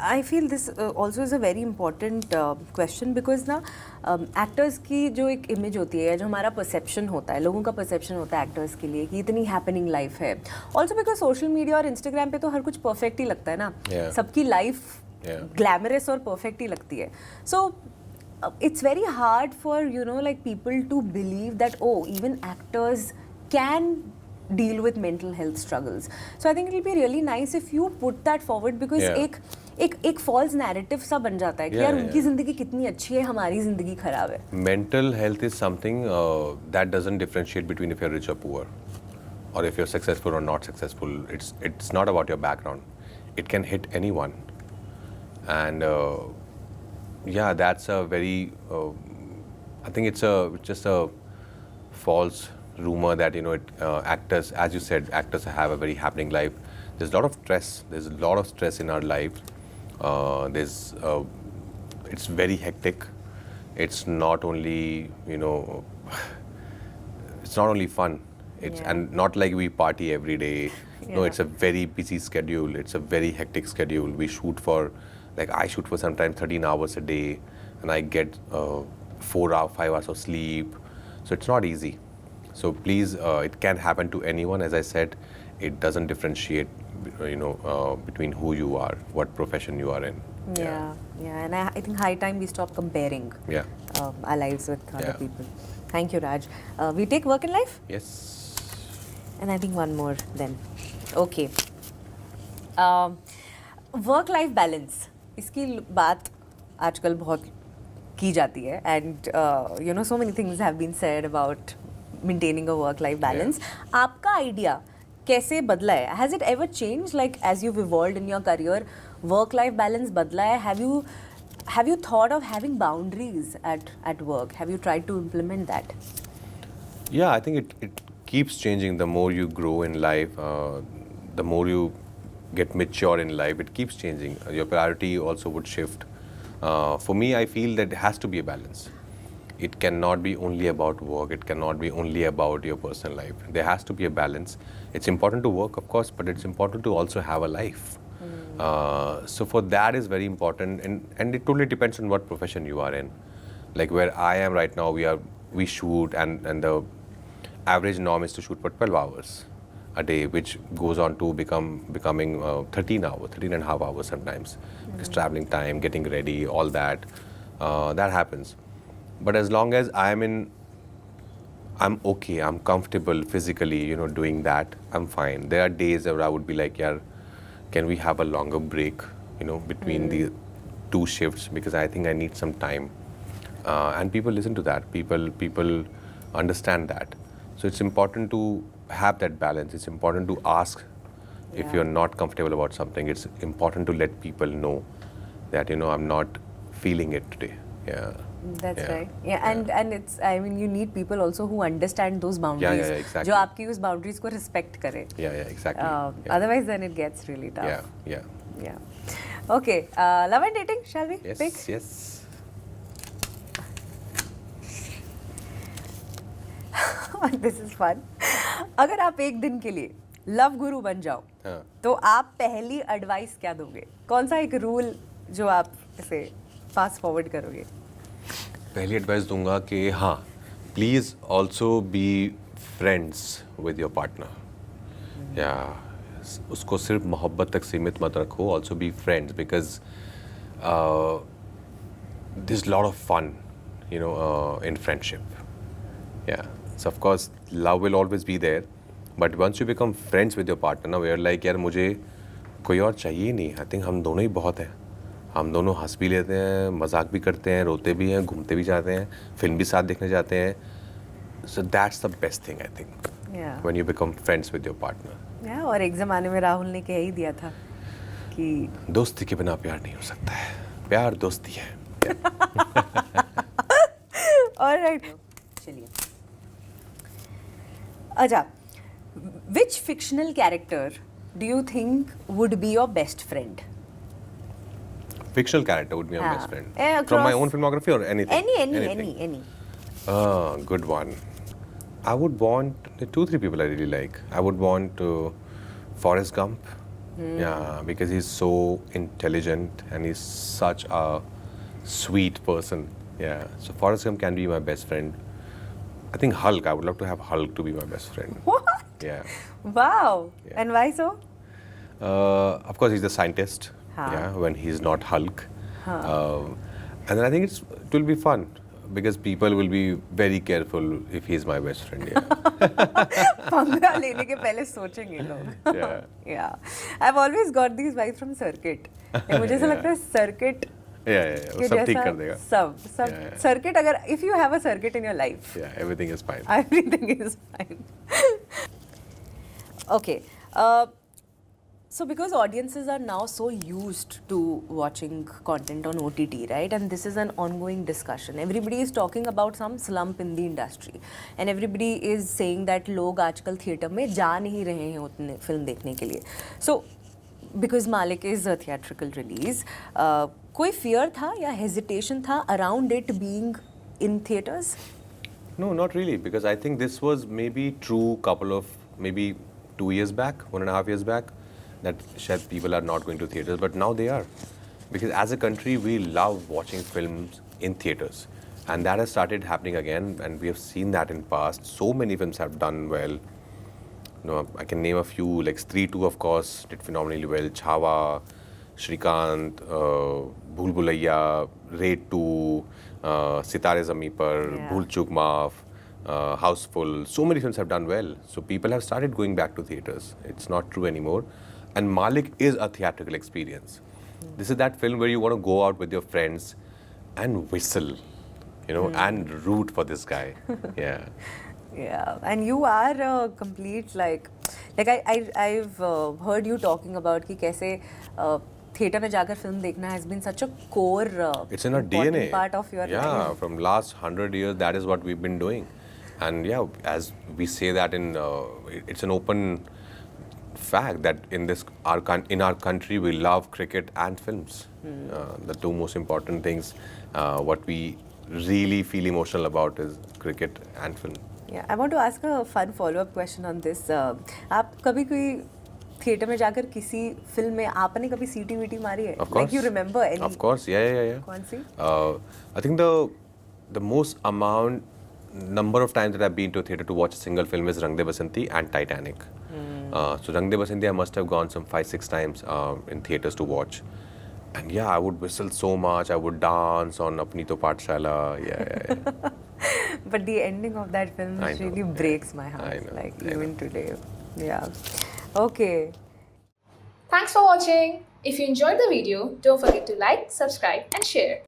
I feel this also is a very important question because ना actors की जो एक इमेज होती है, जो हमारा परसेप्शन होता है, लोगों का परसेप्शन होता है एक्टर्स के लिए कि इतनी हैपनिंग लाइफ है. ऑल्सो बिकॉज सोशल मीडिया और इंस्टाग्राम पे तो हर कुछ परफेक्ट ही लगता है ना. सबकी लाइफ ग्लैमरस और परफेक्ट ही लगती है. सो it's very hard for like people to believe that even actors can deal with mental health struggles. So I think it'll be really nice if you put that forward because एक false narrative सा बन जाता है कि यार उनकी जिंदगी कितनी अच्छी है, हमारी जिंदगी खराब है. Mental health is something that doesn't differentiate between if you're rich or poor, or if you're successful or not successful. It's not about your background. It can hit anyone, and that's a very. I think it's just a false rumor that actors, as you said, actors have a very happening life. There's a lot of stress. There's a lot of stress in our lives. It's very hectic. It's not only it's not only fun. And not like we party every day. No, it's a very busy schedule. It's a very hectic schedule. We shoot for, I shoot for sometimes 13 hours a day, and I get 4 hours, 5 hours of sleep. So it's not easy. So please, it can happen to anyone. As I said, it doesn't differentiate, between who you are, what profession you are in. And I think high time we stop comparing our lives with other people. Thank you, Raj. We take work and life? Yes. And I think one more then. Okay. Work-life balance. इसकी बात आजकल बहुत की जाती है. And so many things have been said about maintaining a work-life balance. आपका idea कैसे बदला है? Has it ever changed? Like as you've evolved in your career, work-life balance बदला है? Have you thought of having boundaries at work? Have you tried to implement that? Yeah, I think it keeps changing. The more you grow in life, the more you get mature in life, it keeps changing. Your priority also would shift. For me, I feel that it has to be a balance. It cannot be only about work. It cannot be only about your personal life. There has to be a balance. It's important to work, of course, but it's important to also have a life. So for that is very important, and it totally depends on what profession you are in. Like where I am right now, we shoot, and the average norm is to shoot for 12 hours a day, which goes on to becoming 13 and a half hours sometimes. Because traveling time, getting ready, all that, that happens. But as long as I'm okay, I'm comfortable physically, doing that, I'm fine. There are days where I would be like, can we have a longer break, between the two shifts, because I think I need some time. And people listen to that. People understand that. So it's important to have that balance. It's important to ask if you're not comfortable about something. It's important to let people know that, I'm not feeling it today. That's right. And it's, I mean, you need people also who understand those boundaries. Exactly. जो आपकी उस boundaries को respect करे. Exactly. Otherwise, then it gets really tough. Yeah. Okay. Love and dating, shall we? Yes. Yes. This is fun. अगर आप एक दिन के लिए लव गुरु बन जाओ, तो आप पहली एडवाइस क्या दोगे? कौन सा एक रूल जो आप इसे फास्ट फॉरवर्ड करोगे? पहली एडवाइस दूंगा कि please also be friends with your partner. उसको सिर्फ मोहब्बत तक सीमित मत रखो. Also be friends, because there's a lot of fun, in friendship. So of course, love will always be there. But once you become friends with your partner, where like यार मुझे कोई और चाहिए नहीं. I think हम दोनों ही बहुत हैं. हम दोनों हंस भी लेते हैं, मजाक भी करते हैं, रोते भी हैं, घूमते भी जाते हैं, फिल्म भी साथ देखने जाते हैं. So that's the best thing, I think. When you become friends with your partner. और एक ज़माने में राहुल ने कह ही दिया था कि दोस्ती के बिना प्यार नहीं हो सकता है. प्यार दोस्ती है. Alright. चलिए. अच्छा, which fictional character do you think would be your best friend? Fictional character would be my best friend. From my own filmography or anything? Any. Good one. I would want 2-3 people I really like. I would want Forrest Gump. Yeah, because he's so intelligent and he's such a sweet person. Yeah, so Forrest Gump can be my best friend. I think Hulk, I would love to have Hulk to be my best friend. What? Yeah. Wow. Yeah. And why so? Of course, he's the scientist. Huh. Yeah, when he's not Hulk. And then I think it will be fun because people will be very careful if he's my best friend. Yeah. पंगा लेने के पहले सोचेंगे लोग. Yeah. Yeah. I've always got these vibes from Circuit. And मुझे ऐसा लगता है Circuit Yeah. के वो सब ठीक जैसा कर देगा. सब Yeah. Circuit अगर if you have a Circuit in your life, Yeah, everything is fine. everything is fine. Okay. So because audiences are now so used to watching content on OTT, right? And this is an ongoing discussion. Everybody is talking about some slump in the industry. And everybody is saying that लोग आजकल theatre में जा नहीं रहे हैं उतने film देखने के लिए. So because Malik is a theatrical release, कोई fear था या hesitation था around it being in theatres? No, not really, because I think this was maybe true couple of maybe 2 years back, 1.5 years back, that शायद people are not going to theatres, but now they are. Because as a country, we love watching films in theatres. And that has started happening again, and we have seen that in past. So many films have done well. I can name a few, like Stree 2, of course, did phenomenally well. Chhawa, Shrikant, Bhool Bhulaiya, Raid 2, Sitare Zameen Par, Yeah. Bhool Chook Maaf, Houseful. So many films have done well. So people have started going back to theatres. It's not true anymore. And Malik is a theatrical experience. This is that film where you want to go out with your friends and whistle, and root for this guy. Yeah. Yeah, and you are a complete like I've heard you talking about कि कैसे theatre में जाकर film देखना has been such a core It's in our important DNA. part of your yeah, life. from last 100 years, that is what we've been doing. And yeah, as we say that it's an open fact that in our country we love cricket and films. The two most important things, what we really feel emotional about is cricket and film. Yeah, I want to ask a fun follow-up question on this. आप कभी कोई theatre में जाकर किसी film में आपने कभी सीटी वीटी मारी है? Of course. Like you remember any? Of course, yeah. कौन सी? I think the most number of times that I've been to a theatre to watch a single film is Rang De Basanti and Titanic. So Rang De Basanti I must have gone some 5-6 times in theatres to watch. And yeah, I would whistle so much. I would dance on Apni To Pathshala. Yeah. But the ending of that film I know, really yeah. breaks my heart. I know, Like I even know. today. Yeah. Okay. Thanks for watching. If you enjoyed the video, don't forget to like, subscribe and share.